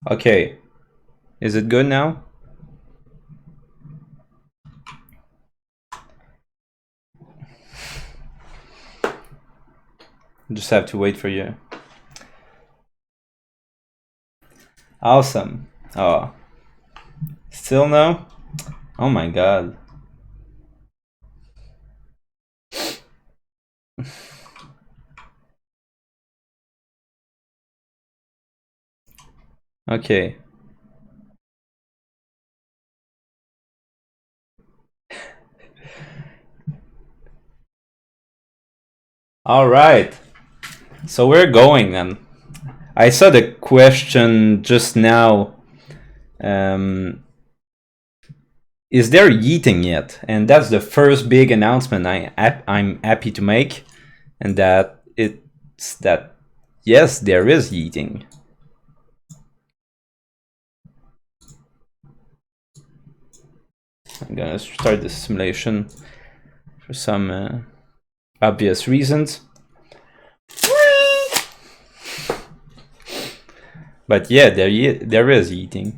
Okay, is it good now? Just have to wait for you. Awesome. Oh, still no? Oh my god. Okay. All right. So we're going then. I saw the question just now. Is there yeeting yet? And that's the first big announcement I'm happy to make, and that it's that yes, there is yeeting. I'm gonna start the simulation for some obvious reasons. But yeah, there is yeeting.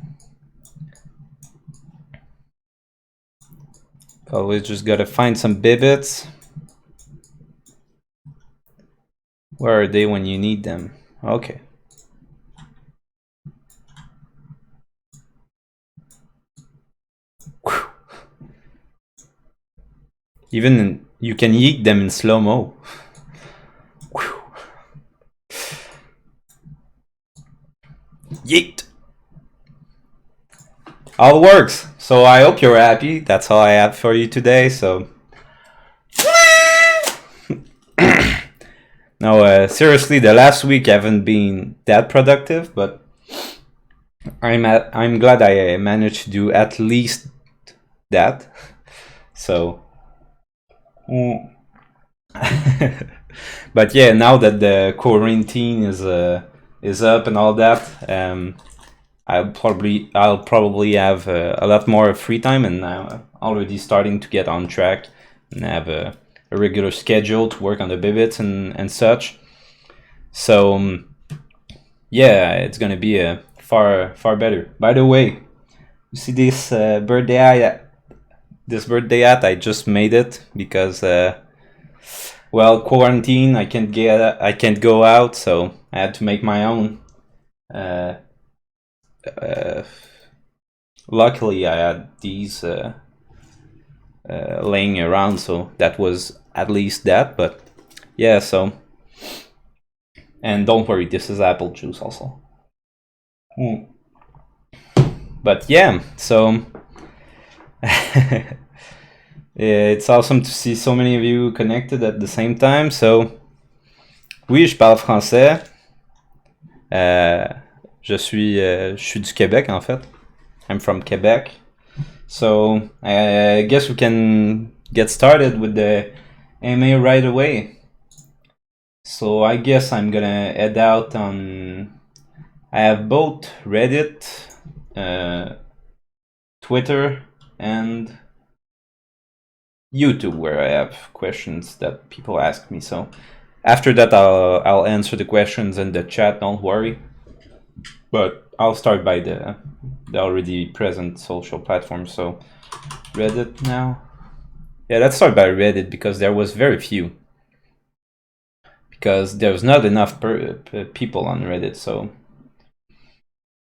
Always just gotta find some bibbits. Where are they when you need them? Okay. Whew. Even you can yeet them in slow-mo. Yeet! All works. So I hope you're happy. That's all I have for you today. So no, seriously, the last week haven't been that productive, but I'm glad I managed to do at least that. So, but yeah, now that the quarantine is up and all that, I'll probably have a lot more free time, and I'm already starting to get on track and have a regular schedule to work on the bibbits and such. So yeah, it's gonna be far better. By the way, you see this birthday hat? I just made it because well, quarantine. I can't go out, so I had to make my own. Luckily, I had these laying around, so that was at least that. But yeah, so, and don't worry, this is apple juice also. But yeah, so it's awesome to see so many of you connected at the same time. So oui, je parle français. Je suis du Québec en fait. I'm from Quebec. So I guess we can get started with the AMA right away. So I guess I'm gonna head out on. I have both Reddit, Twitter, and YouTube where I have questions that people ask me. So after that, I'll answer the questions in the chat. Don't worry. But I'll start by the already present social platforms. So Reddit now. Yeah, let's start by Reddit because there was very few. Because there's not enough people on Reddit. So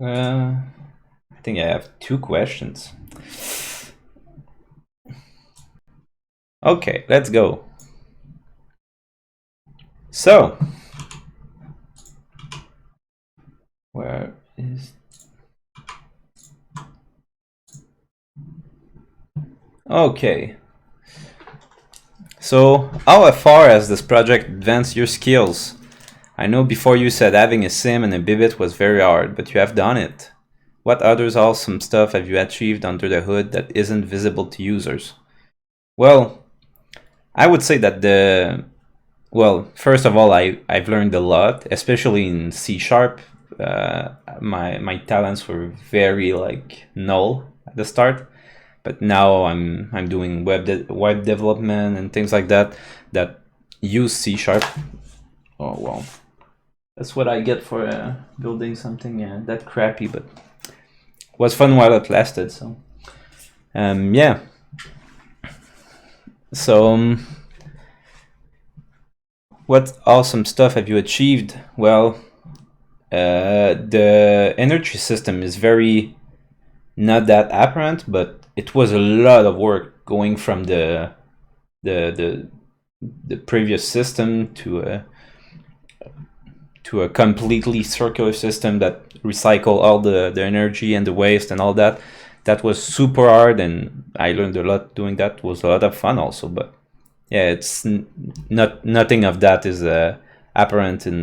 I think I have 2 questions. Okay, let's go. So, where is... Okay. So, how far has this project advanced your skills? I know before you said having a sim and a bibbit was very hard, but you have done it. What others awesome stuff have you achieved under the hood that isn't visible to users? Well, I would say that first of all, I've learned a lot, especially in C#. My talents were very null at the start, but now I'm doing web development and things like that use C#. Oh well, That's what I get for building something that crappy, but it was fun while it lasted. So yeah. So what awesome stuff have you achieved? Well, the energy system is very not that apparent, but it was a lot of work going from the previous system to a completely circular system that recycle all the energy and the waste and all that. That was super hard, and I learned a lot doing that. It was a lot of fun also, but yeah, it's nothing of that is apparent in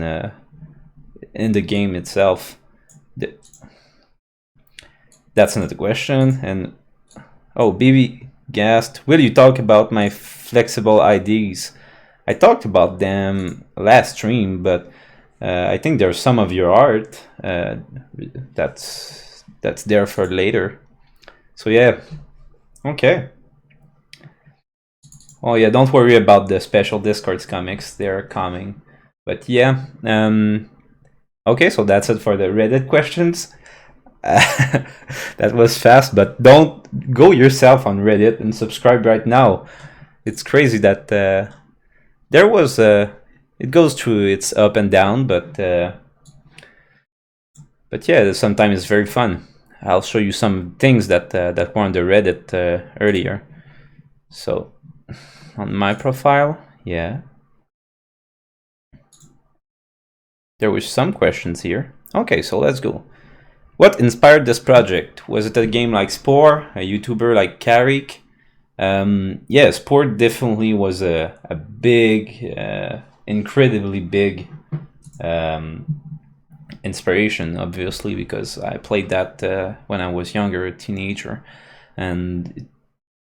the game itself. That's another question. And oh, BB gasped, will you talk about my flexible IDs? I talked about them last stream, but I think there's some of your art that's there for later. So yeah, okay. Oh yeah, don't worry about the special Discords comics, they're coming. But yeah, okay, so that's it for the Reddit questions. That was fast, but don't go yourself on Reddit and subscribe right now. It's crazy that there was it goes through its up and down, but yeah, sometimes it's very fun. I'll show you some things that were on the Reddit earlier. So on my profile, yeah, there were some questions here. Okay, so let's go. What inspired this project? Was it a game like Spore, a YouTuber like Karik? Yeah, Spore definitely was a big, incredibly big inspiration, obviously, because I played that when I was younger, a teenager, and it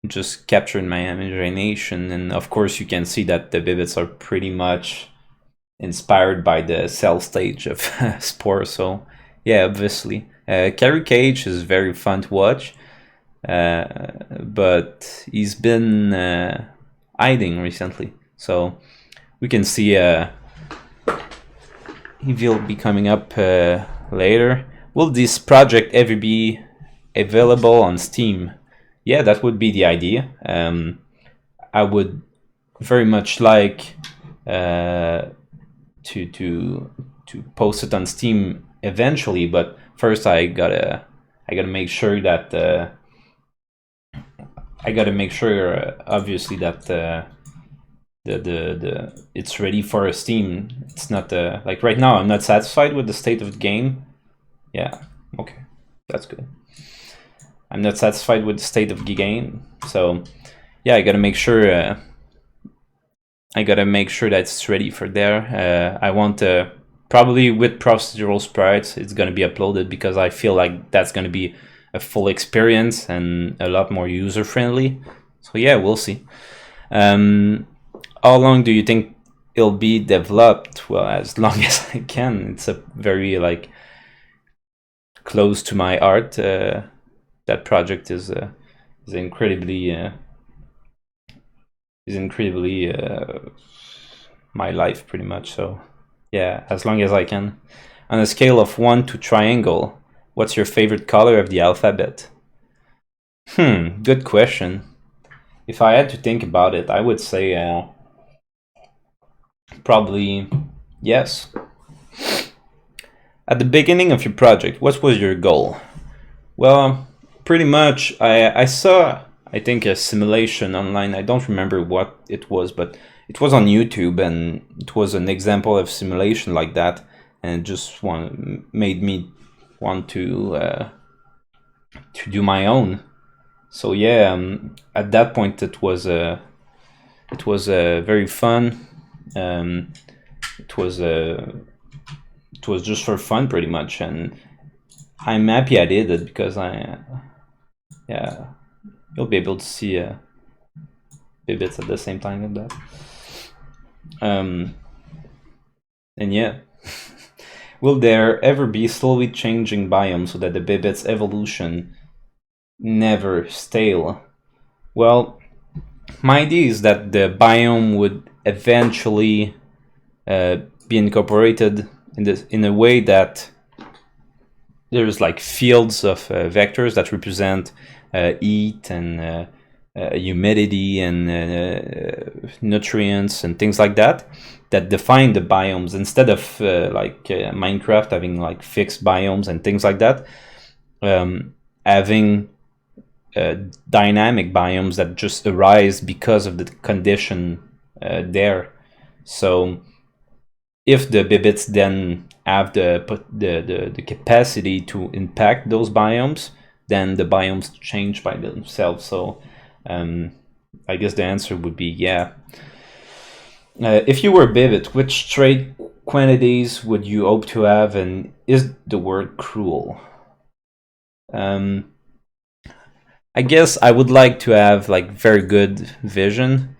just captured my imagination. And of course, you can see that the Bibits are pretty much inspired by the cell stage of Spore. So yeah, obviously. Carrie Cage is very fun to watch, but he's been hiding recently, so we can see he will be coming up later. Will this project ever be available on Steam? Yeah, that would be the idea. I would very much like to post it on Steam eventually, but first I gotta make sure that obviously that the it's ready for Steam. It's not like right now I'm not satisfied with the state of the game. Yeah, okay, that's good. I'm not satisfied with the state of the game, so yeah, I gotta make sure that it's ready for there. I want probably with procedural sprites, it's going to be uploaded because I feel like that's going to be a full experience and a lot more user friendly. So yeah, we'll see. How long do you think it'll be developed? Well, as long as I can. It's a very like close to my art. That project is incredibly my life pretty much. So yeah, as long as I can. On a scale of 1 to triangle, what's your favorite color of the alphabet? Good question. If I had to think about it, I would say probably yes. At the beginning of your project, what was your goal? Well, pretty much I saw, I think, a simulation online. I don't remember what it was, but it was on YouTube, and it was an example of simulation like that, and it just made me want to do my own. So yeah, at that point it was very fun. It was just for fun pretty much, and I'm happy I did it because yeah, you'll be able to see bits at the same time with that. And yeah, will there ever be slowly changing biomes so that the Bibit's evolution never stale? Well, my idea is that the biome would eventually be incorporated in a way that there's like fields of vectors that represent heat and humidity and nutrients and things like that define the biomes, instead of like Minecraft having like fixed biomes and things like that, having dynamic biomes that just arise because of the condition there. So if the bibits then have the capacity to impact those biomes, then the biomes change by themselves. So I guess the answer would be yeah. If you were a bibit, which trait quantities would you hope to have, and is the word cruel? I guess I would like to have like very good vision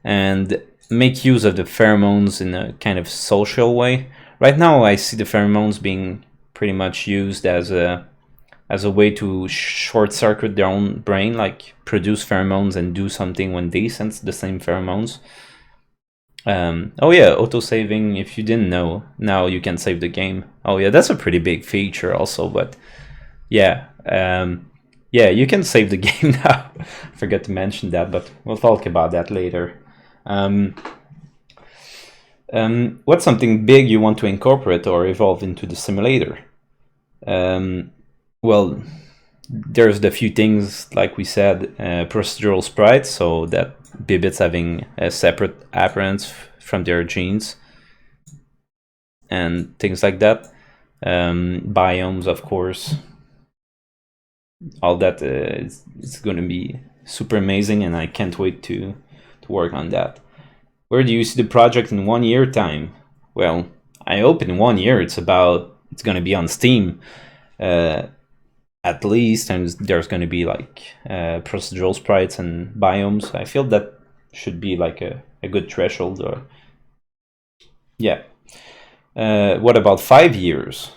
and make use of the pheromones in a kind of social way. Right now I see the pheromones being pretty much used as a way to short circuit their own brain, like produce pheromones and do something when they sense the same pheromones. Oh yeah, auto-saving, if you didn't know, now you can save the game. Oh yeah, that's a pretty big feature also, but yeah, yeah, you can save the game now. I forgot to mention that, but we'll talk about that later. What's something big you want to incorporate or evolve into the simulator? Well, there's the few things, like we said, procedural sprites, so that bibits having a separate appearance from their genes and things like that. Biomes, of course. All that it's going to be super amazing, and I can't wait to work on that. Where do you see the project in 1 year time? Well, I hope in 1 year it's going to be on Steam at least, and there's going to be like procedural sprites and biomes. I feel that should be like a good threshold. Or yeah. What about 5 years?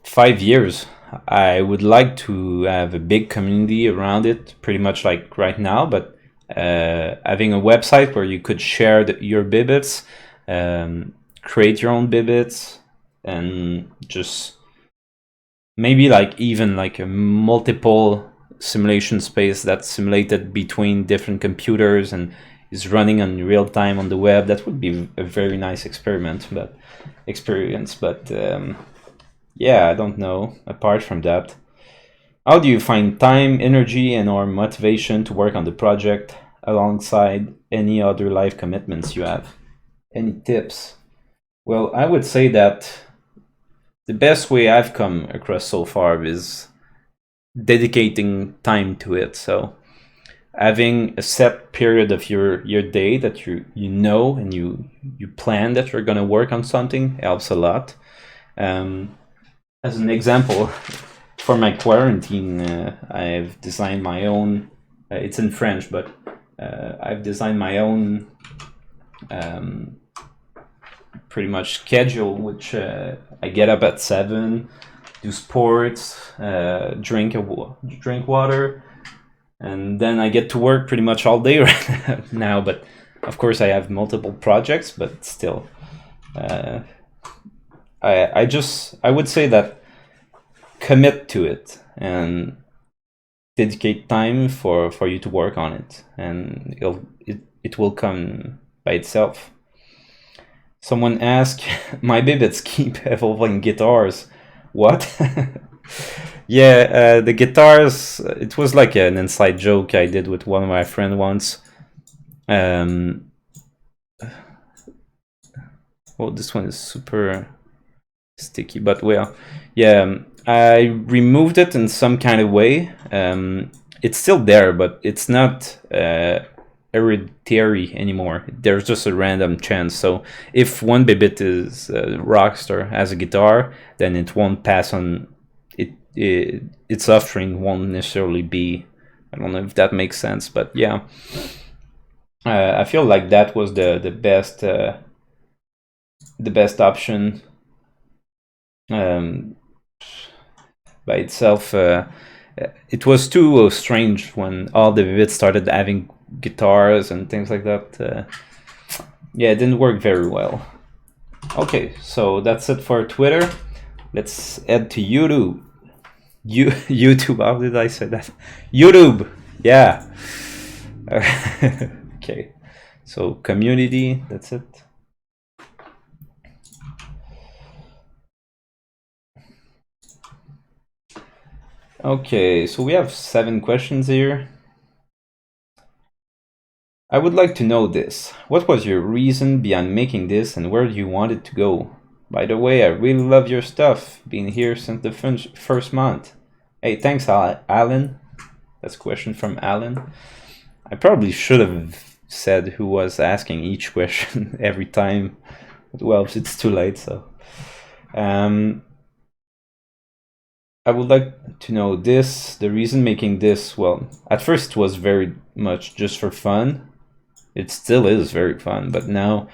5 years, I would like to have a big community around it, pretty much like right now, but having a website where you could share your bibits, create your own bibits, and just maybe like even like a multiple simulation space that's simulated between different computers and is running in real time on the web. That would be a very nice experience, but yeah, I don't know. Apart from that, how do you find time, energy, and or motivation to work on the project alongside any other life commitments you have? Any tips? Well, I would say that the best way I've come across so far is dedicating time to it. So having a set period of your day that you know and you plan that you're going to work on something helps a lot. As an example, for my quarantine, I've designed my own, it's in French, but I've designed my own pretty much schedule, which I get up at 7, do sports, drink water, and then I get to work pretty much all day right now. But of course I have multiple projects, but still. I would say that commit to it and dedicate time for you to work on it, and it will come by itself. Someone asked, my bibits keep evolving guitars. What? Yeah, the guitars, it was like an inside joke I did with one of my friends once. Well, this one is super sticky, but well, yeah, I removed it in some kind of way. It's still there, but it's not hereditary anymore. There's just a random chance. So if one bibit is Rockstar has a guitar, then it won't pass on. Its offspring won't necessarily be. I don't know if that makes sense, but yeah, I feel like that was the best option. By itself, it was too strange when all the bibits started having guitars and things like that. Yeah, it didn't work very well. Okay, so that's it for Twitter. Let's head to YouTube. YouTube, how did I say that? YouTube, yeah. Okay, so community, that's it. Okay, so we have 7 questions here. I would like to know this. What was your reason behind making this and where do you want it to go? By the way, I really love your stuff. Been here since the first month. Hey, thanks, Alan. That's a question from Alan. I probably should have said who was asking each question every time. But well, it's too late, so. I would like to know this. The reason making this, well, at first it was very much just for fun. It still is very fun, but now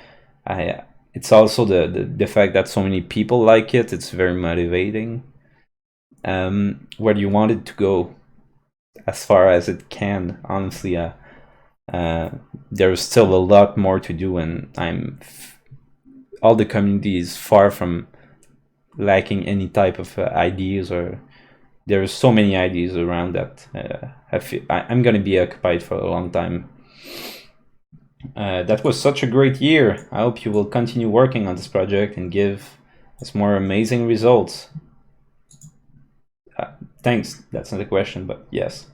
it's also the fact that so many people like it. It's very motivating. Where do you want it to go? As far as it can, honestly, there's still a lot more to do, and all the community is far from lacking any type of ideas, or there's so many ideas around that I'm gonna be occupied for a long time. That was such a great year. I hope you will continue working on this project and give us more amazing results. Thanks, that's not a question, but yes.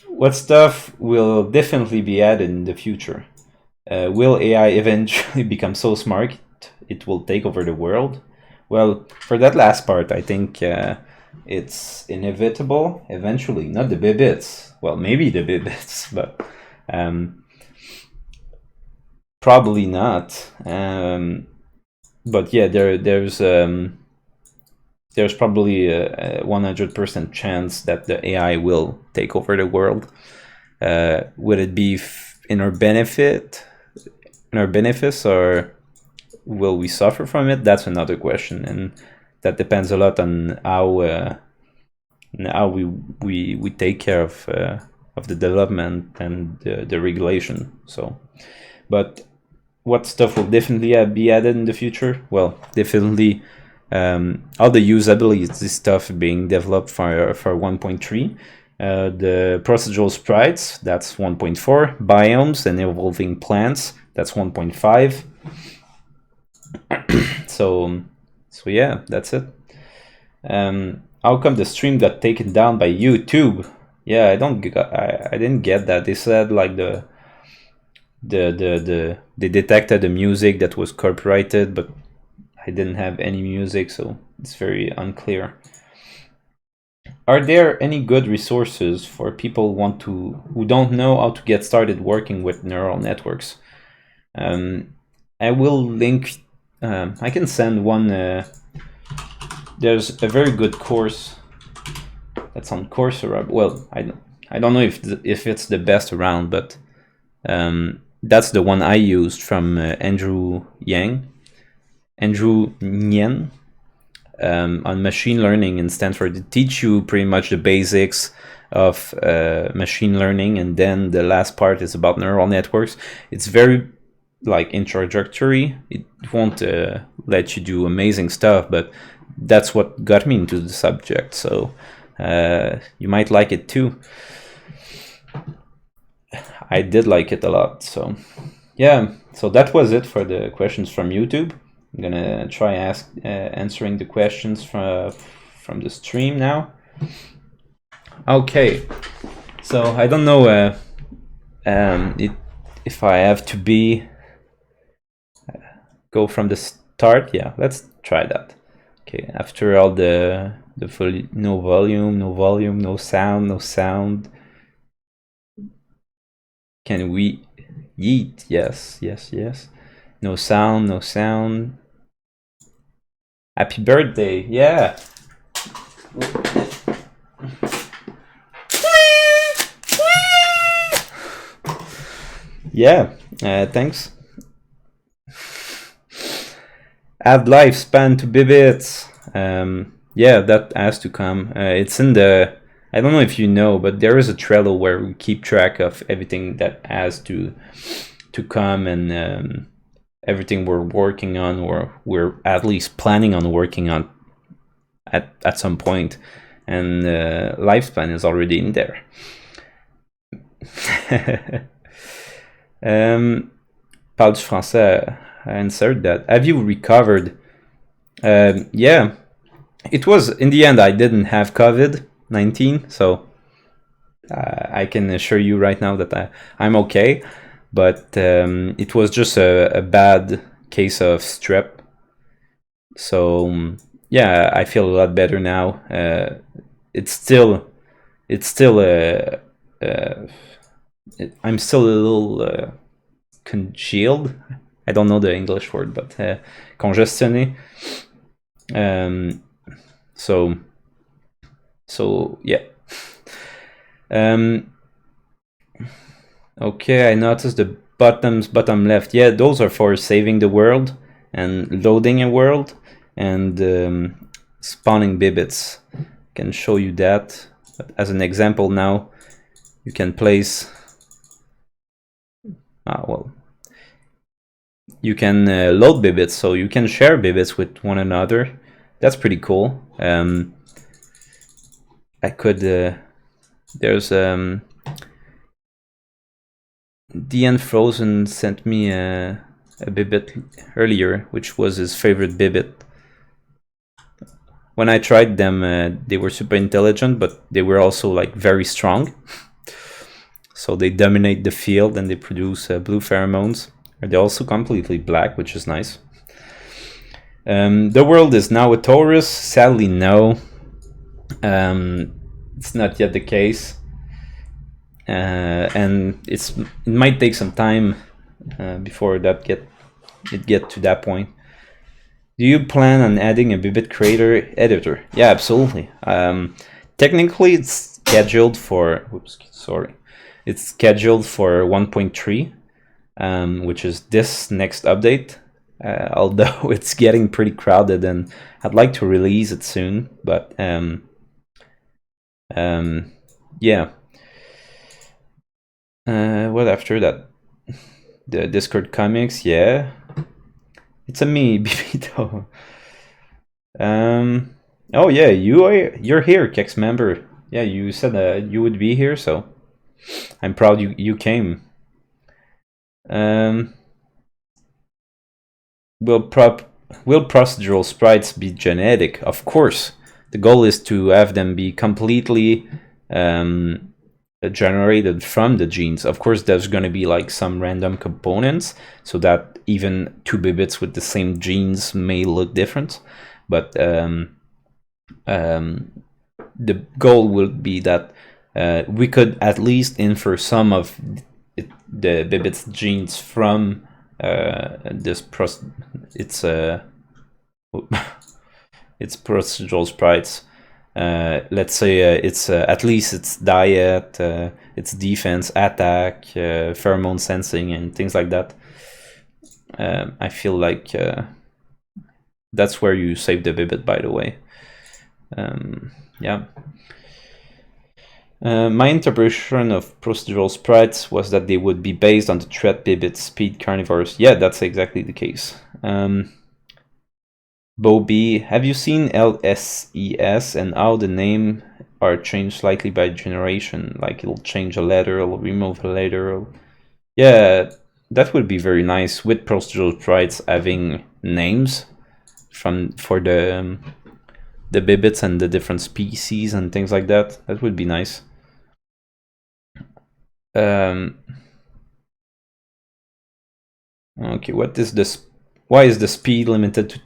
What stuff will definitely be added in the future? Will AI eventually become so smart it will take over the world? Well, for that last part, I think it's inevitable eventually. Not the bibits. Well, maybe the bibits, but probably not. But yeah, there's probably a 100% chance that the AI will take over the world. Would it be in our benefits, or will we suffer from it? That's another question, and that depends a lot on how we take care of the development and the regulation. So, but what stuff will definitely be added in the future? Well, definitely all the usability stuff being developed for 1.3. The procedural sprites, that's 1.4. Biomes and evolving plants, that's 1.5. So yeah, that's it. How come the stream got taken down by YouTube? Yeah, I didn't get that. They said like they detected the music that was copyrighted, but I didn't have any music, so it's very unclear. Are there any good resources for people who don't know how to get started working with neural networks? I will link. I can send one. There's a very good course that's on Coursera. Well, I don't know if it's the best around, but that's the one I used from Andrew Nguyen, on machine learning in Stanford. They teach you pretty much the basics of machine learning, and then the last part is about neural networks. It's very like introductory. It won't let you do amazing stuff, but that's what got me into the subject. So you might like it too. I did like it a lot. So yeah, so that was it for the questions from YouTube. I'm gonna try answering the questions from the stream now. Okay, so I don't know if I have to go from the start. Yeah, let's try that. Okay, after all the no volume, no sound. Can we yeet? Yes. No sound. Happy birthday, yeah. Yeah, thanks. Add lifespan to bibits. Yeah, that has to come. It's in the, I don't know if you know, but there is a Trello where we keep track of everything that has to come, and everything we're working on, or we're at least planning on working on at some point, and lifespan is already in there. Parle du français, I answered that. Have you recovered? Yeah, it was, in the end, I didn't have COVID-19, so I can assure you right now that I'm okay, but it was just a bad case of strep. So yeah, I feel a lot better now. I'm still I'm still a little congealed. I don't know the English word, but congestionné. So yeah. Okay, I noticed the bottom left. Yeah, those are for saving the world and loading a world and spawning bibits. I can show you that as an example now. You can place you can load bibits, so you can share bibits with one another. That's pretty cool. I could there's DN Frozen sent me a bibit earlier, which was his favorite bibit. When I tried them, they were super intelligent, but they were also like very strong. So they dominate the field and they produce blue pheromones. They're also completely black, which is nice. The world is now a Taurus. Sadly, no. It's not yet the case. And it might take some time before it get to that point. Do you plan on adding a Bibit creator editor? Yeah, absolutely. Technically, it's scheduled for. It's scheduled for 1.3, which is this next update. Although it's getting pretty crowded, and I'd like to release it soon. But yeah. What after that? The Discord comics, yeah. It's a me, Bibito. Oh yeah, you're here, Kex member. Yeah, you said you would be here, so I'm proud you came. Will procedural sprites be genetic? Of course. The goal is to have them be completely generated from the genes. Of course, there's going to be like some random components, so that even two bibits with the same genes may look different. But the goal will be that we could at least infer some of the bibit's genes from it's procedural sprites. Let's say it's at least its diet, its defense, attack, pheromone sensing, and things like that. I feel like that's where you save the bibit, by the way. Yeah. My interpretation of procedural sprites was that they would be based on the threat bibit speed carnivores. Yeah, that's exactly the case. Bobby, have you seen LSES and how the name are changed slightly by generation? Like it'll change a letter, it'll remove a letter. Yeah, that would be very nice with procedural sprites having names for the bibits and the different species and things like that. That would be nice. Okay, what is this? Why is the speed limited to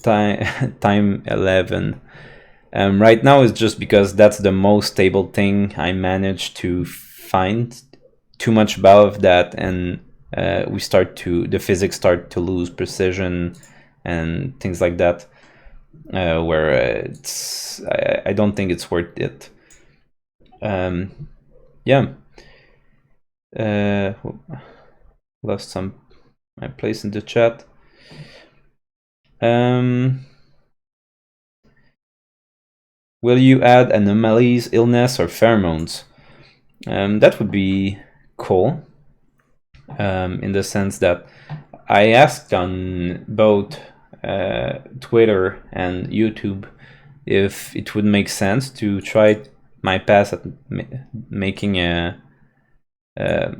time 11? Right now it's just because that's the most stable thing I managed to find. Too much above that, and the physics start to lose precision and things like that. Where I don't think it's worth it. Yeah. Lost my place in the chat. Will you add anomalies, illness, or pheromones? That would be cool. In the sense that I asked on both Twitter and YouTube if it would make sense to try my pass at making a a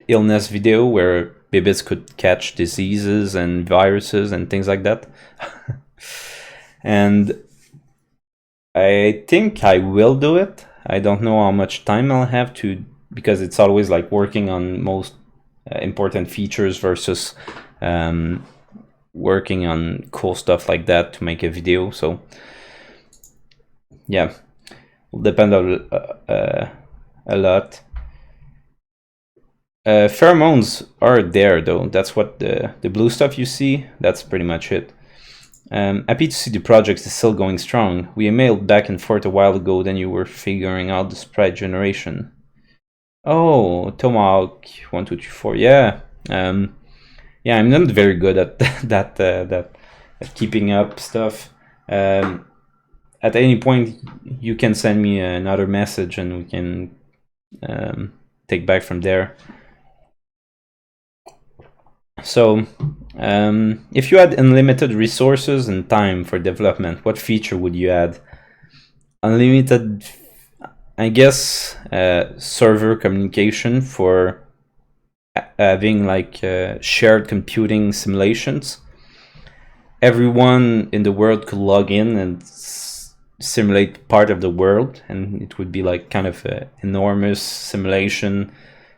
illness video where babies could catch diseases and viruses and things like that. And I think I will do it. I don't know how much time I'll have to, because it's always like working on most important features versus working on cool stuff like that to make a video. So yeah, will depend a lot. Pheromones are there though. That's what the blue stuff you see. That's pretty much it. Happy to see the project is still going strong. We emailed back and forth a while ago, then you were figuring out the sprite generation. Oh, Tomahawk 1, 2, 3, 4. Yeah. Yeah, I'm not very good at that at keeping up stuff. At any point, you can send me another message and we can take back from there. So, if you had unlimited resources and time for development, what feature would you add? Unlimited, I guess, server communication for having like shared computing simulations. Everyone in the world could log in and simulate part of the world, and it would be like kind of an enormous simulation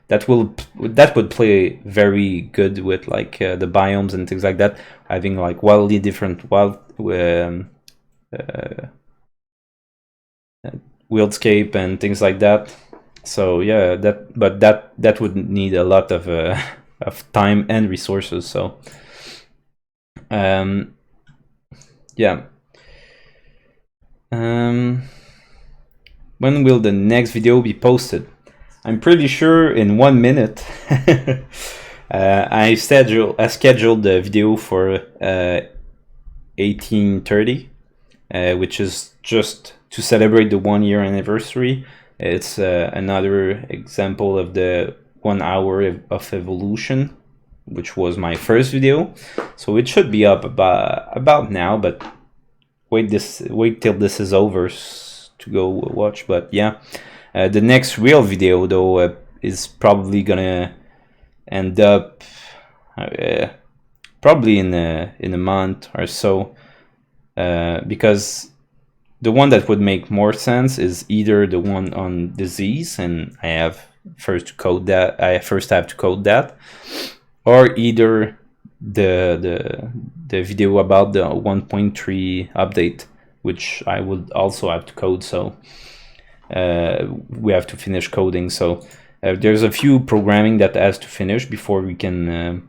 that would play very good with like the biomes and things like that, having like wildly different wildscape and things like that. So yeah, that would need a lot of time and resources. So yeah. When will the next video be posted? I'm pretty sure in 1 minute. I scheduled the video for 18:30, which is just to celebrate the 1-year anniversary. It's another example of the 1 hour of evolution, which was my first video. So it should be up about now, but wait till this is over to go watch. But yeah. The next real video, though, is probably gonna end up probably in a month or so, because the one that would make more sense is either the one on disease, and I have first to code that. I first have to code that, or either the video about the 1.3 update, which I would also have to code. So. We have to finish coding, so there's a few programming that has to finish before we can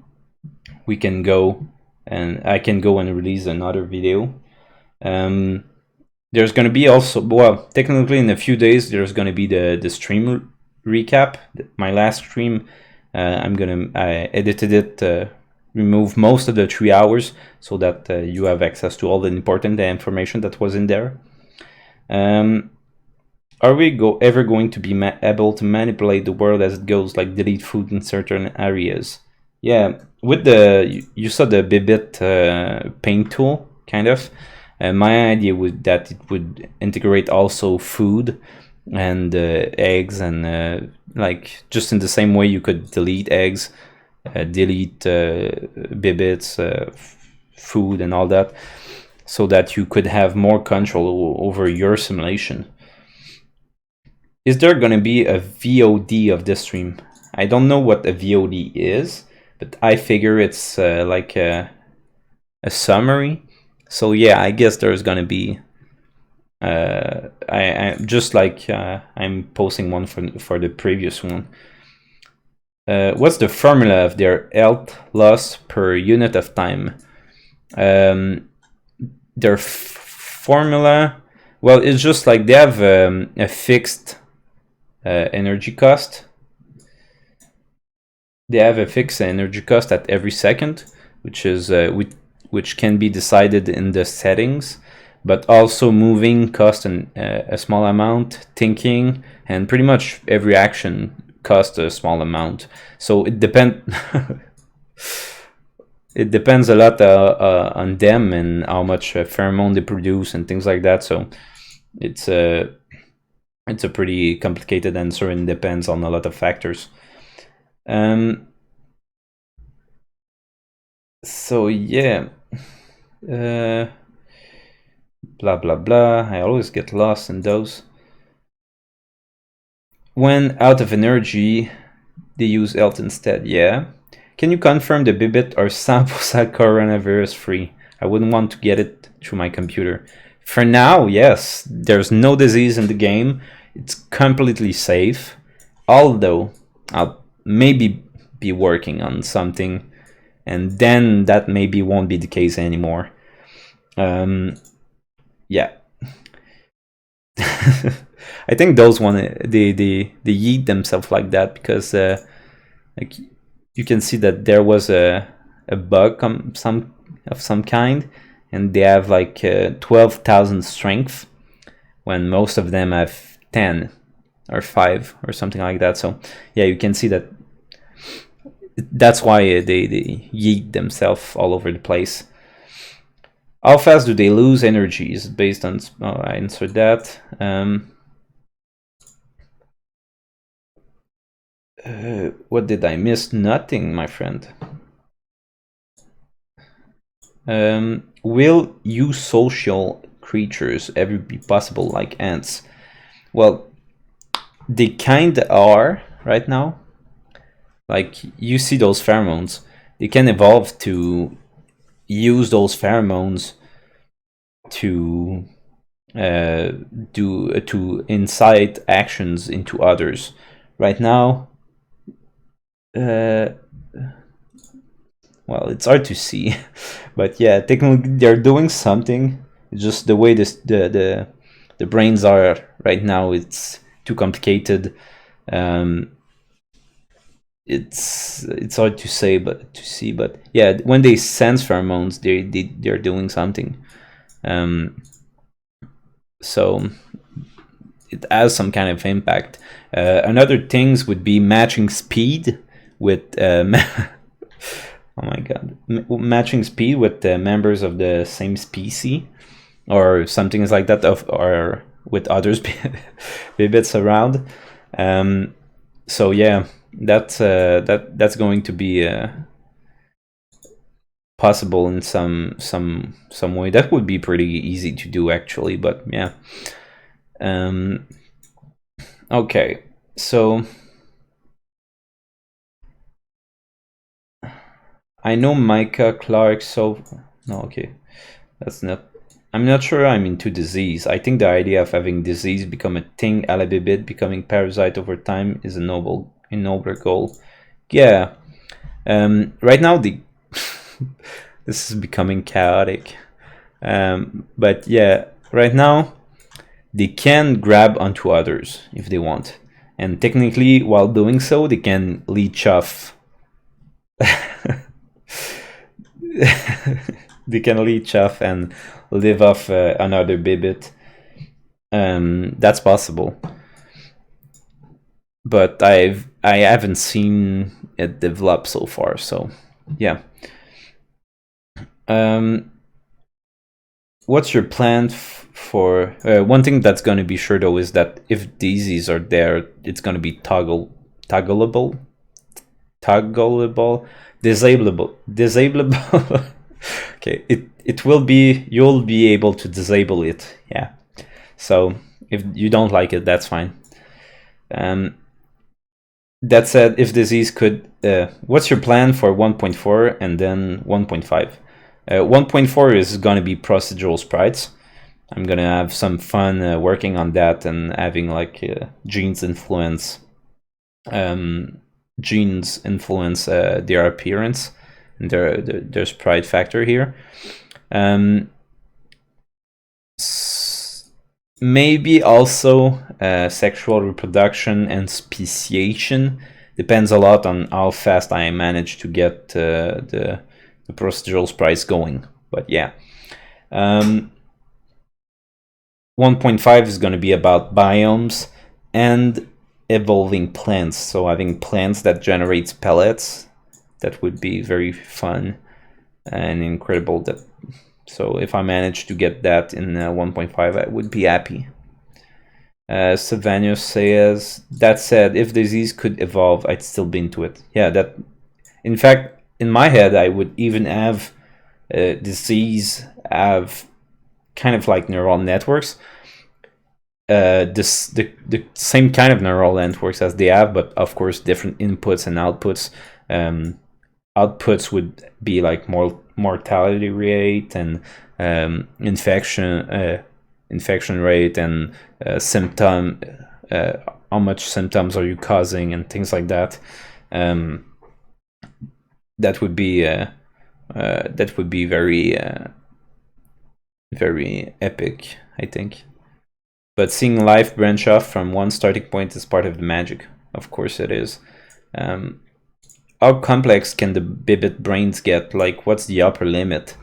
go, and I can go and release another video. There's gonna be also, well, technically in a few days there's gonna be the stream recap, my last stream. I edited it, remove most of the 3 hours so that you have access to all the important information that was in there. Are we ever going to be able to manipulate the world as it goes, like delete food in certain areas? Yeah, with you saw the Bibit paint tool, kind of. My idea was that it would integrate also food and eggs, and like just in the same way you could delete eggs, delete Bibits, food and all that, so that you could have more control over your simulation. Is there going to be a VOD of this stream? I don't know what a VOD is, but I figure it's like a summary. So yeah, I guess there's going to be. I just like I'm posting one for the previous one. What's the formula of their health loss per unit of time? Their formula, well, it's just like they have a fixed energy cost. They have a fixed energy cost at every second, which is which can be decided in the settings. but also moving cost a small amount, thinking, and pretty much every action costs a small amount. So it depends. It depends a lot on them and how much pheromone they produce and things like that. So it's a pretty complicated answer and depends on a lot of factors. So yeah, blah blah blah. I always get lost in those. When out of energy, they use health instead. Yeah. Can you confirm the Bibit or samples are coronavirus free? I wouldn't want to get it through my computer. For now, yes. There's no disease in the game. It's completely safe. Although I'll maybe be working on something, and then that maybe won't be the case anymore. Yeah. I think those one they yeet themselves like that because like you can see that there was a bug of some kind, and they have like 12,000 strength when most of them have 10 or 5 or something like that. So yeah, you can see that that's why they yeet themselves all over the place. How fast do they lose energy? Is it based on... Oh, I answered that. What did I miss? Nothing, my friend. Will eusocial creatures ever be possible like ants? Well, they kinda are right now. Like, you see those pheromones. They can evolve to use those pheromones to to incite actions into others. Right now, well, it's hard to see, but yeah, technically they're doing something. It's just the way the brains are right now, it's too complicated. It's hard to say, but yeah, when they sense pheromones, they're doing something. So it has some kind of impact. Another things would be matching speed with oh my god, matching speed with members of the same species or something like that, or with others bits around. So yeah, that's going to be possible in some way. That would be pretty easy to do actually, but yeah. Okay, so I know Micah Clark, so no, okay, that's not. I'm not sure I'm into disease. I think the idea of having disease become a thing, a la bit becoming parasite over time, is a nobler goal. Yeah. Right now the this is becoming chaotic. But yeah, right now they can grab onto others if they want, and technically, while doing so, they can leech off. They can leech off and live off another bibit. That's possible, but I haven't seen it develop so far. So yeah. What's your plan for one thing that's going to be sure though is that if daisies are there, it's going to be toggleable, disableable. Okay, it will be, you'll be able to disable it. Yeah, so if you don't like it, that's fine. That said, if disease could, what's your plan for 1.4 and then 1.5? 1.4 is going to be procedural sprites. I'm going to have some fun working on that and having like genes influence their appearance and their sprite factor here. Maybe also sexual reproduction and speciation. Depends a lot on how fast I manage to get the procedural sprites going. But yeah. 1.5 is going to be about biomes and evolving plants. So having plants that generates pellets, that would be very fun and incredible. So if I manage to get that in 1.5, I would be happy. Savannah says, that said, if disease could evolve, I'd still be into it. Yeah, that. In fact, in my head, I would even have disease have kind of like neural networks. The same kind of neural networks as they have, but of course different inputs and outputs. Outputs would be like more mortality rate and infection rate and symptom, how much symptoms are you causing and things like that. That would be very very epic, I think. But seeing life branch off from one starting point is part of the magic. Of course it is. How complex can the Bibit brains get? Like, what's the upper limit?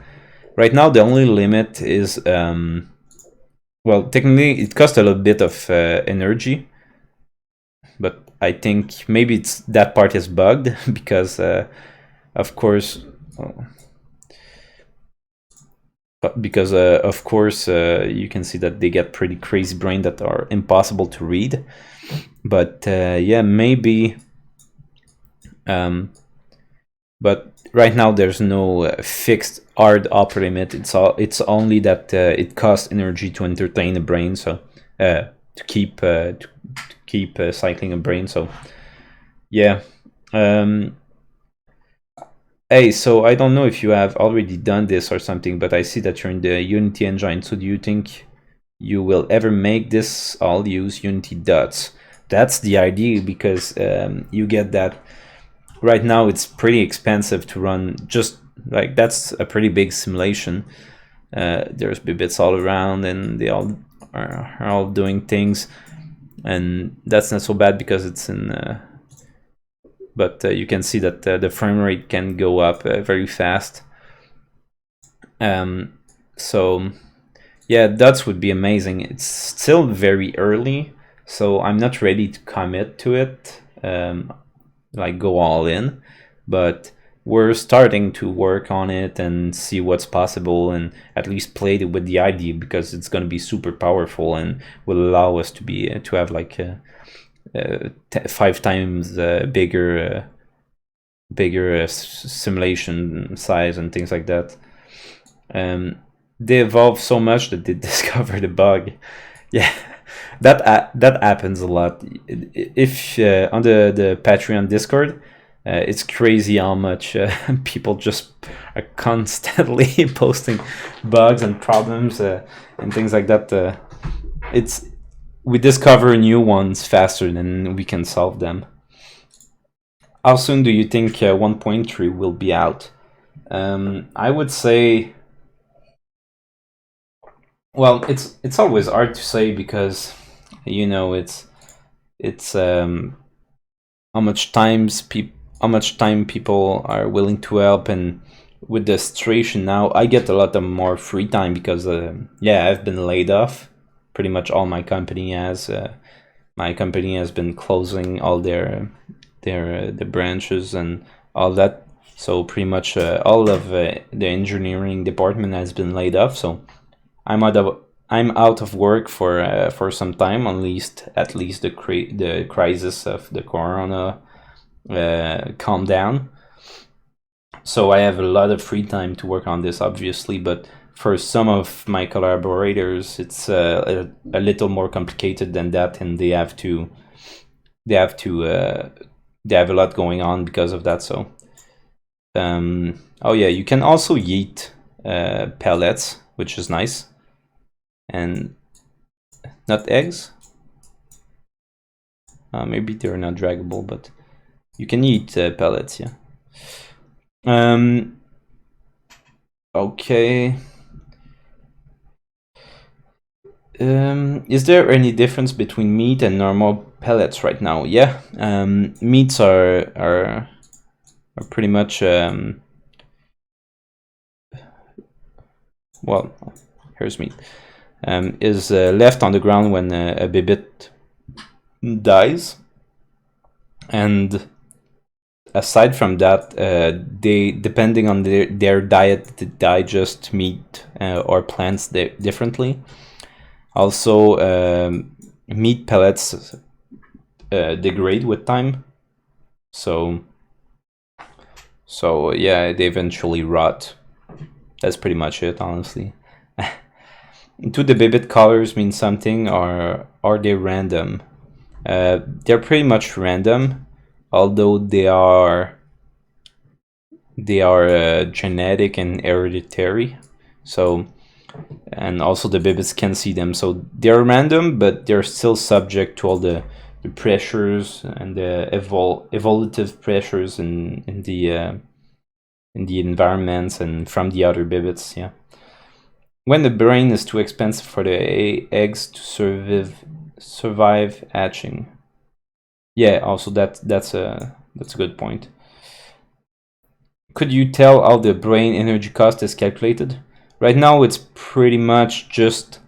Right now, the only limit is, well, technically, it costs a little bit of energy. But I think maybe that part is bugged because, of course... of course, you can see that they get pretty crazy brain that are impossible to read. But yeah, maybe. But right now there's no fixed hard upper limit. It's only that it costs energy to entertain a brain, so to keep cycling a brain. So yeah. Hey, so I don't know if you have already done this or something, but I see that you're in the Unity engine. So do you think you will ever make this all use Unity dots? That's the idea, because you get that. Right now it's pretty expensive to run, just like that's a pretty big simulation. There's bits all around and they all are all doing things, and that's not so bad because it's in but you can see that the frame rate can go up very fast. So yeah, dots would be amazing. It's still very early, so I'm not ready to commit to it, like go all in, but we're starting to work on it and see what's possible, and at least play it with the idea, because it's going to be super powerful and will allow us to have like 5 times bigger simulation size and things like that. They evolved so much that they discovered a bug. Yeah, that happens a lot. If on the Patreon Discord, it's crazy how much people just are constantly posting bugs and problems and things like that. We discover new ones faster than we can solve them. How soon do you think 1.3 will be out? I would say, well, it's always hard to say, because it's how much time people are willing to help, and with the situation now, I get a lot of more free time because yeah, I've been laid off. Pretty much all my company has. My company has been closing all their the branches and all that. So pretty much all of the engineering department has been laid off. So I'm out of work for some time, at least the crisis of the corona calm down. So I have a lot of free time to work on this, obviously, but for some of my collaborators, it's a little more complicated than that, and they have a lot going on because of that. So oh yeah, you can also yeet pellets, which is nice, and not eggs. Maybe they're not draggable, but you can eat pellets. Yeah. Okay. Is there any difference between meat and normal pellets right now? Yeah, meats are pretty much well, here's meat. is left on the ground when a bibit dies. And aside from that, they, depending on their diet, they digest meat or plants differently. Also, meat pellets degrade with time, so yeah, they eventually rot. That's pretty much it, honestly. Do the bibit colors mean something, or are they random? They're pretty much random, although they are genetic and hereditary. So, and also the bibits can see them, so they're random, but they're still subject to all the pressures and the evolutive pressures in the environments and from the other bibits. Yeah. When the brain is too expensive for the eggs to survive hatching. Yeah, also that's a good point. Could you tell how the brain energy cost is calculated? Right now it's pretty much just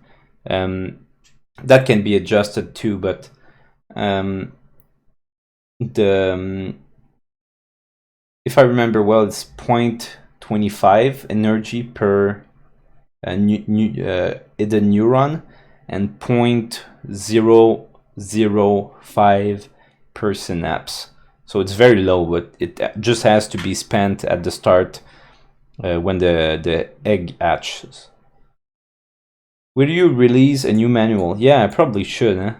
that can be adjusted too, but if I remember well, it's 0.25 energy per hidden neuron and 0.005 per synapse. So it's very low, but it just has to be spent at the start when the egg hatches. Will you release a new manual? Yeah, I probably should. Huh?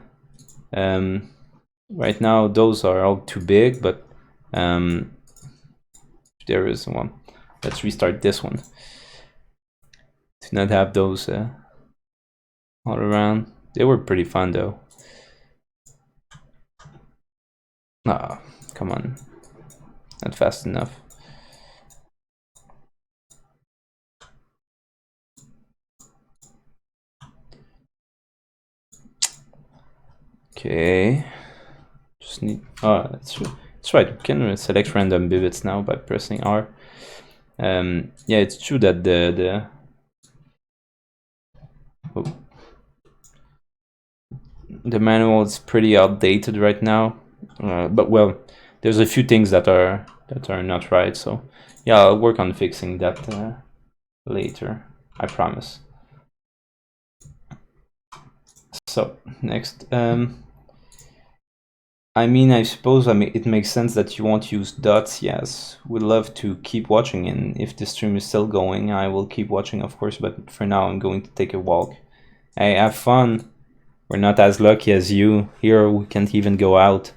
Right now those are all too big, but there is one. Let's restart this one. To not have those all around. They were pretty fun though. Ah, come on. Not fast enough. Okay. Just need. Oh, that's right. You can select random bibits now by pressing R. Yeah, it's true that the manual is pretty outdated right now. But well, there's a few things that are not right. So yeah, I'll work on fixing that later. I promise. So next. I mean, I suppose it makes sense that you won't use dots. Yes, would love to keep watching, and if the stream is still going, I will keep watching, of course. But for now, I'm going to take a walk. Hey, have fun. We're not as lucky as you. Here, we can't even go out.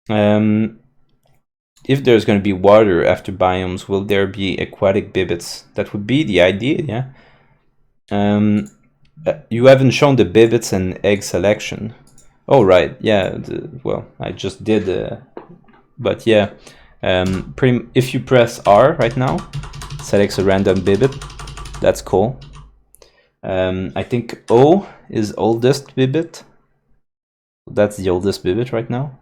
If there's going to be water after biomes, will there be aquatic bibits? That would be the idea, yeah. You haven't shown the bibits and egg selection. Oh, right, yeah, well, I just did, but yeah, if you press R right now, selects a random bibit, that's cool. I think O is oldest bibit, that's the oldest bibit right now.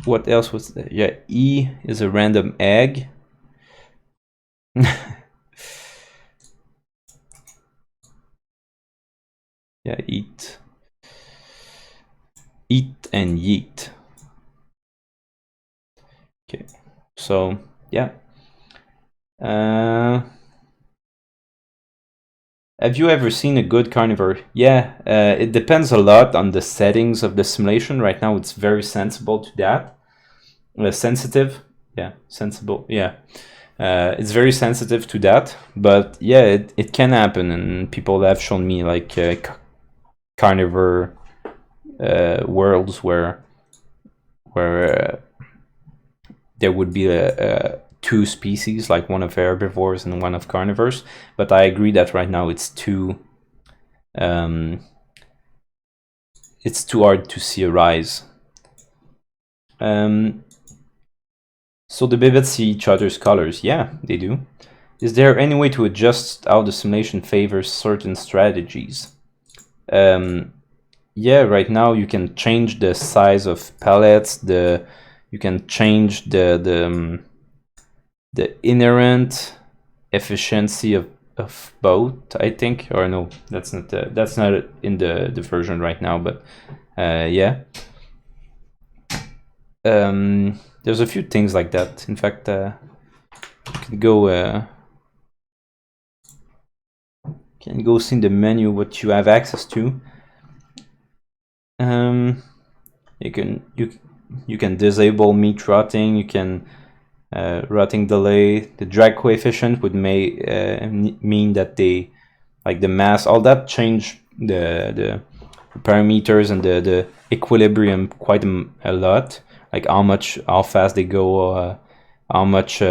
What else was there? Yeah, E is a random egg. Yeah, eat and yeet. Okay, so yeah. Have you ever seen a good carnivore? Yeah, it depends a lot on the settings of the simulation. Right now it's very sensible to that. Sensitive, yeah, sensible, yeah. It's very sensitive to that, but yeah, it can happen, and people have shown me like carnivore worlds where there would be two species, like one of herbivores and one of carnivores. But I agree that right now it's too hard to see a rise. So the bibits see each other's colors. Yeah, they do. Is there any way to adjust how the simulation favors certain strategies? Yeah, right now you can change the size of pellets. You can change the the inherent efficiency of both, I think. Or no, that's not in the version right now, but yeah. There's a few things like that. In fact, you can go see in the menu what you have access to. You can disable meat rotting. You can rotting delay. The drag coefficient would mean that they, like the mass, all that change the parameters and the equilibrium quite a lot. Like how fast they go, how much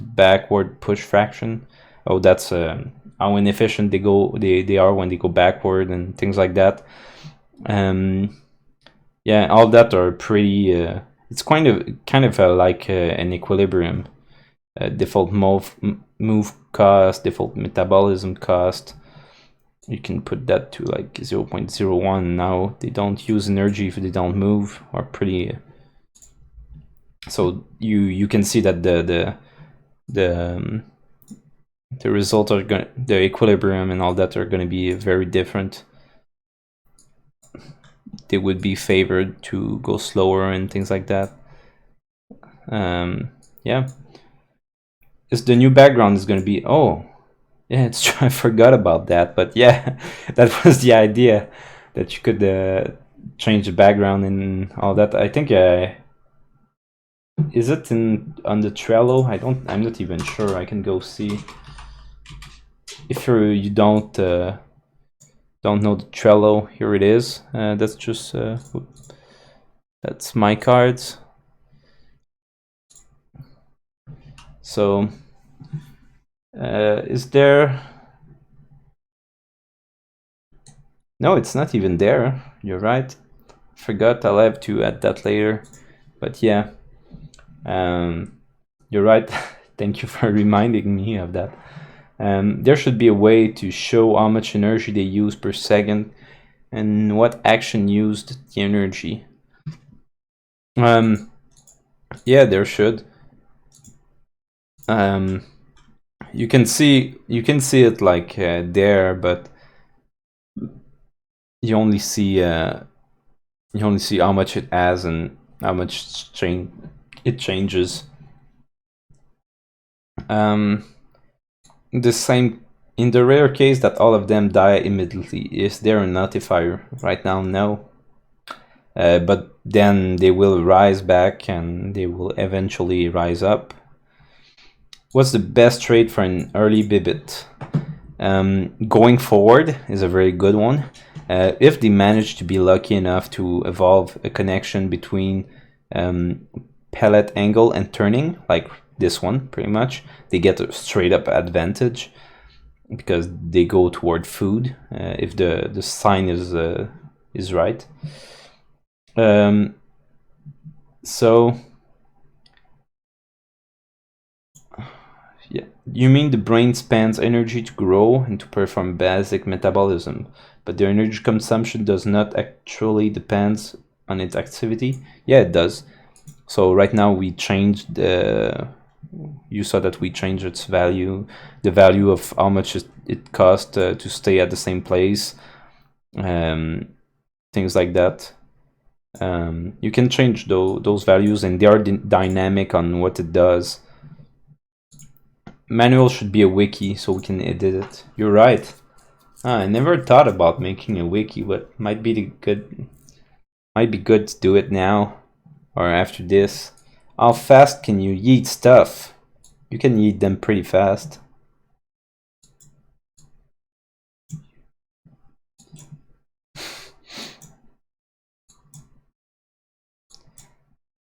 backward push fraction. Oh, that's how inefficient they are when they go backward and things like that. Yeah, all that are pretty. It's kind of like an equilibrium. Default move cost, default metabolism cost. You can put that to like 0.01. Now they don't use energy if they don't move, or pretty. So you can see that the results are going, the equilibrium and all that are going to be very different. They would be favored to go slower and things like that. Yeah. The new background is going to be, oh, yeah, it's true. I forgot about that, but yeah, that was the idea, that you could change the background and all that. I think is it on the Trello? I'm not even sure. I can go see. If you don't know the Trello, here it is. That's just that's my cards. So is there? No, it's not even there. You're right. Forgot. I'll have to add that later. But yeah, you're right. Thank you for reminding me of that. There should be a way to show how much energy they use per second and what action used the energy. Yeah, there should. You can see it like there, but you only see how much it has and how much it changes. The same in the rare case that all of them die immediately. Is there a notifier? Right now, no. But then they will rise back and they will eventually rise up. What's the best trade for an early Bibit? Going forward is a very good one. If they manage to be lucky enough to evolve a connection between pellet angle and turning, like this one, pretty much, they get a straight up advantage because they go toward food if the sign is right. So yeah, you mean the brain spends energy to grow and to perform basic metabolism, but the energy consumption does not actually depend on its activity? Yeah, it does. So right now we changed you saw that we changed its value, the value of how much it costs to stay at the same place, things like that. You can change those values, and they are dynamic on what it does. Manual should be a wiki so we can edit it. You're right. I never thought about making a wiki, but might be good to do it now or after this. How fast can you yeet stuff? You can yeet them pretty fast.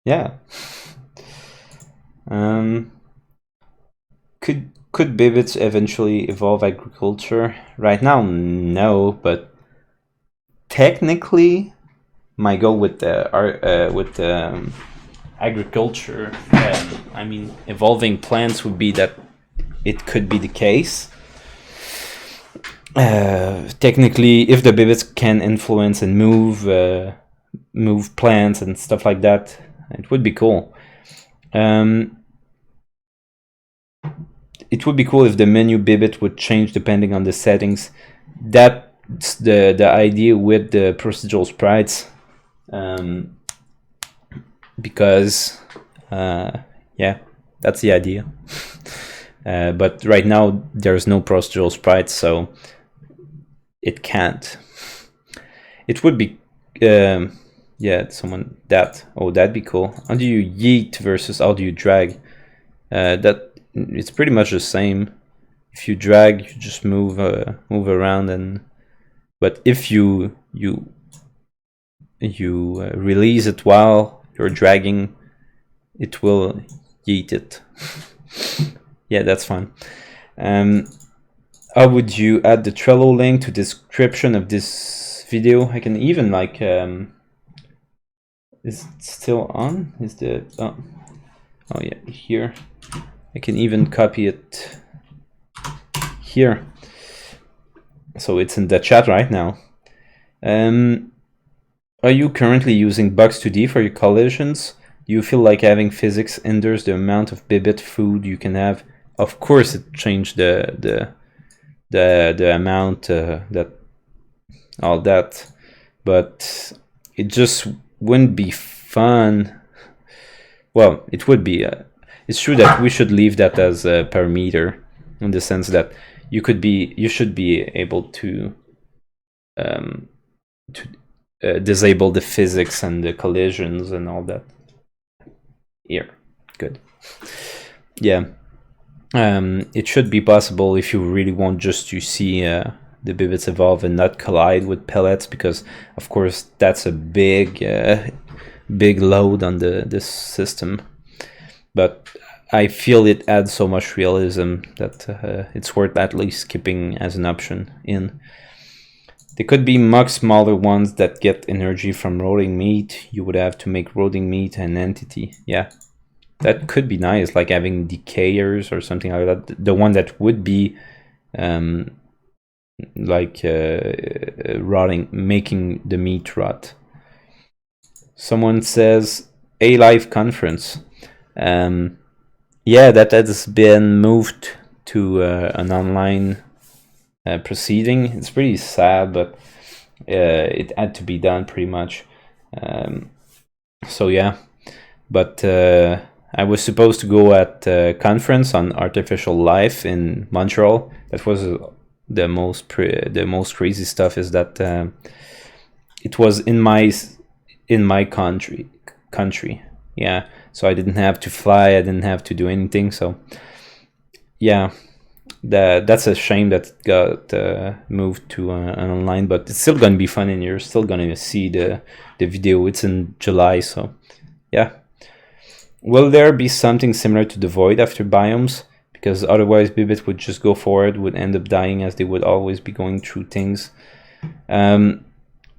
Yeah. Could Bibits eventually evolve agriculture? Right now, no, but technically, my goal with agriculture, I mean, evolving plants, would be that it could be the case. Technically, if the Bibits can influence and move plants and stuff like that, it would be cool. it would be cool if the menu Bibit would change depending on the settings. That's the idea with the procedural sprites, because yeah, that's the idea. But right now there's no procedural sprites, so it can't. It would be yeah, someone that, oh, that'd be cool. How do you yeet versus how do you drag? That it's pretty much the same. If you drag, you just move around, and but if you release it while you're dragging, it will yeet it. Yeah, that's fun. How would you add the Trello link to description of this video? I can even like is it still on? Is the oh yeah, here. I can even copy it here. So it's in the chat right now. Are you currently using Box2D for your collisions? Do you feel like having physics hinders the amount of Bibit food you can have? Of course, it changed the amount that all that, but it just wouldn't be fun. Well, it would be. It's true that we should leave that as a parameter, in the sense that you should be able to disable the physics and the collisions and all that. Here, good. Yeah, it should be possible if you really want just to see the Bibits evolve and not collide with pellets, because of course that's a big load on this system. But I feel it adds so much realism that it's worth at least keeping as an option in. There could be much smaller ones that get energy from rotting meat. You would have to make rotting meat an entity. Yeah, that could be nice, like having decayers or something like that. The one that would be like rotting, making the meat rot. Someone says a live conference. Yeah, that has been moved to an online proceeding. It's pretty sad, but it had to be done pretty much. So yeah, but I was supposed to go at a conference on artificial life in Montreal. That was the most crazy stuff, is that it was in my country. Yeah, so I didn't have to fly, I didn't have to do anything. So yeah, that's a shame that it got moved to an online, but it's still gonna be fun, and you're still gonna see the video. It's in July, so yeah. Will there be something similar to the Void after Biomes? Because otherwise Bibit would just go forward, would end up dying, as they would always be going through things.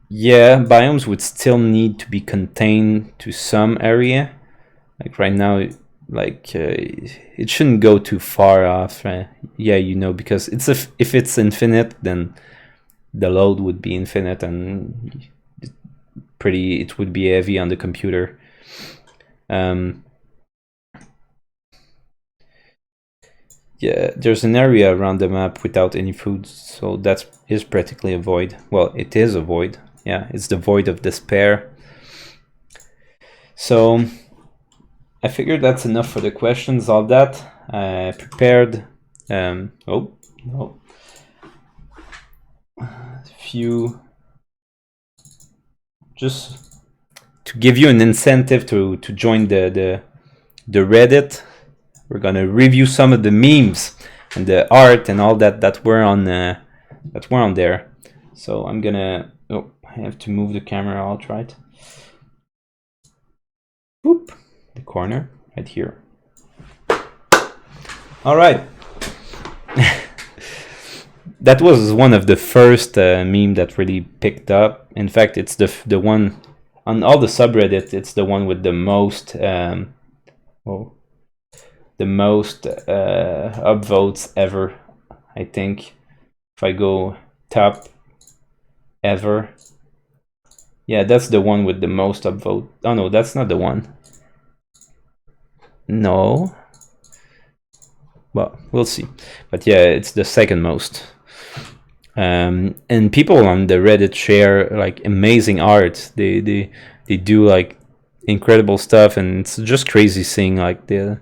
Yeah, Biomes would still need to be contained to some area. Like right now, like it shouldn't go too far off. Yeah, you know, because if it's infinite, then the load would be infinite, and it would be heavy on the computer. Yeah, there's an area around the map without any food, so that is practically a void. Well, it is a void. Yeah, it's the void of despair. So I figured that's enough for the questions. All that I prepared. Oh no, a few, just to give you an incentive to join the Reddit. We're gonna review some of the memes and the art and all that were on there. So I'm gonna. Oh, I have to move the camera out, right? Whoop, the corner right here. All right. That was one of the first meme that really picked up. In fact, it's the one on all the subreddit. It's the one with the most upvotes ever, I think. If I go top ever, yeah, that's the one with the most upvote. Oh no, that's not the one. No, well, we'll see. But yeah, it's the second most. And people on the Reddit share like amazing art. They do like incredible stuff, and it's just crazy seeing like oh,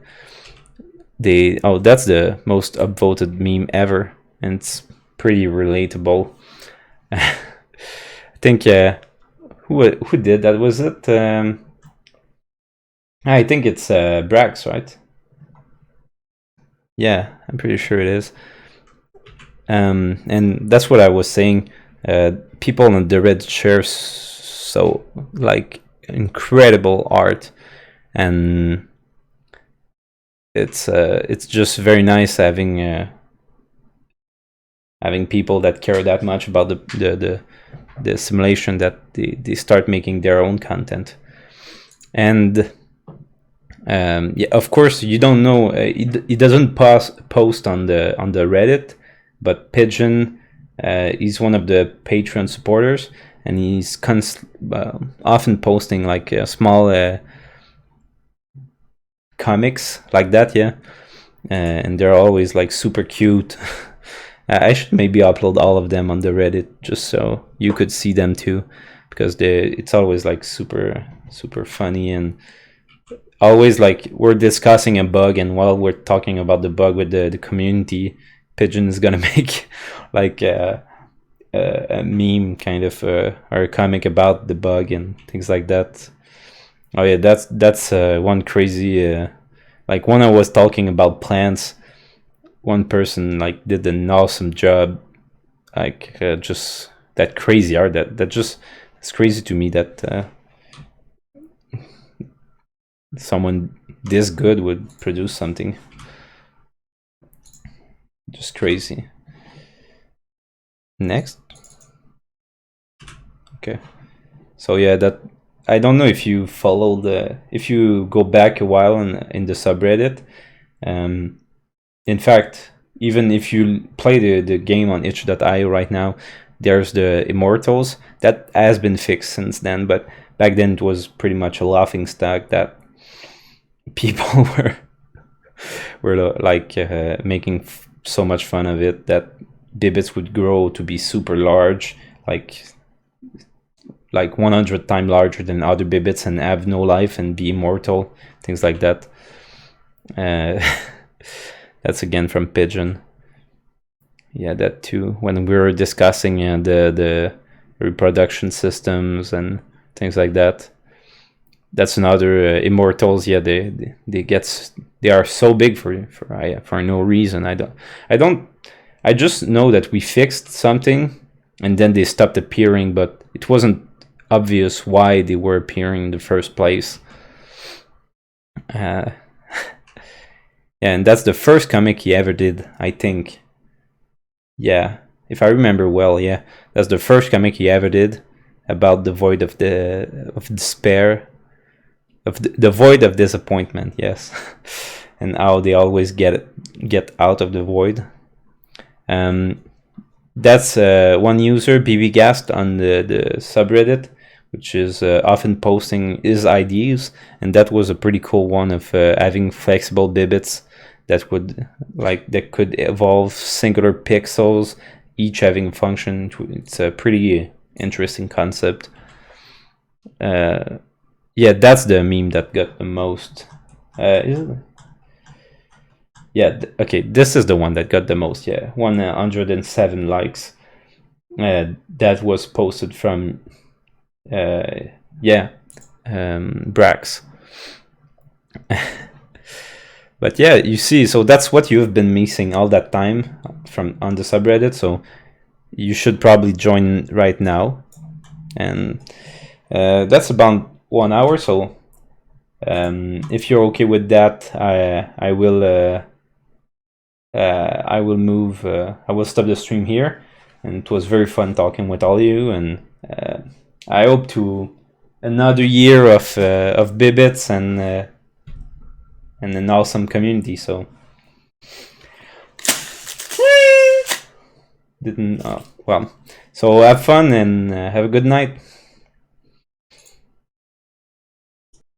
that's the most upvoted meme ever, and it's pretty relatable. I think who did that? Was it? I think it's Brax, right? Yeah, I'm pretty sure it is. And that's what I was saying. People on the Reddit share so like incredible art, and it's just very nice having people that care that much about the simulation that they start making their own content. And yeah, of course you don't know. It doesn't post on the Reddit, but Pigeon, he's one of the Patreon supporters, and he's often posting like small comics like that, yeah. And they're always like super cute. I should maybe upload all of them on the Reddit just so you could see them too, because it's always like super funny, and always like we're discussing a bug, and while we're talking about the bug with the community, Pigeon is gonna make like a meme kind of or a comic about the bug and things like that. Oh yeah, that's one crazy like when I was talking about plants, one person like did an awesome job, like just that crazy art that just it's crazy to me that someone this good would produce something. Just crazy. Next. Okay. So yeah, that I don't know if you follow if you go back a while in the subreddit. In fact, even if you play the game on itch.io right now, there's the Immortals that has been fixed since then. But back then it was pretty much a laughing stock that people were like making so much fun of it, that Bibbits would grow to be super large, like 100 times larger than other Bibbits, and have no life and be immortal, things like that. That's again from Pigeon. Yeah, that too. When we were discussing the reproduction systems and things like that. That's another Immortals. Yeah, they are so big for no reason. I just know that we fixed something, and then they stopped appearing, but it wasn't obvious why they were appearing in the first place. Yeah, and that's the first comic he ever did, I think. Yeah, if I remember well, yeah, that's the first comic he ever did about the void of despair, of the void of disappointment. Yes, and how they always get out of the void. That's one user, BBGast, on the subreddit, which is often posting his ideas, and that was a pretty cool one of having flexible Bibbits that could evolve singular pixels, each having a function. It's a pretty interesting concept. Yeah, that's the meme that got the most. Is it? Yeah, okay, this is the one that got the most. Yeah, 107 likes. That was posted from Brax. But yeah, you see, so that's what you've been missing all that time on the subreddit. So you should probably join right now, and that's about 1 hour. So if you're okay with that, I will move. I will stop the stream here, and it was very fun talking with all of you, and I hope to another year of Bibbits and an awesome community. So well, so have fun and have a good night.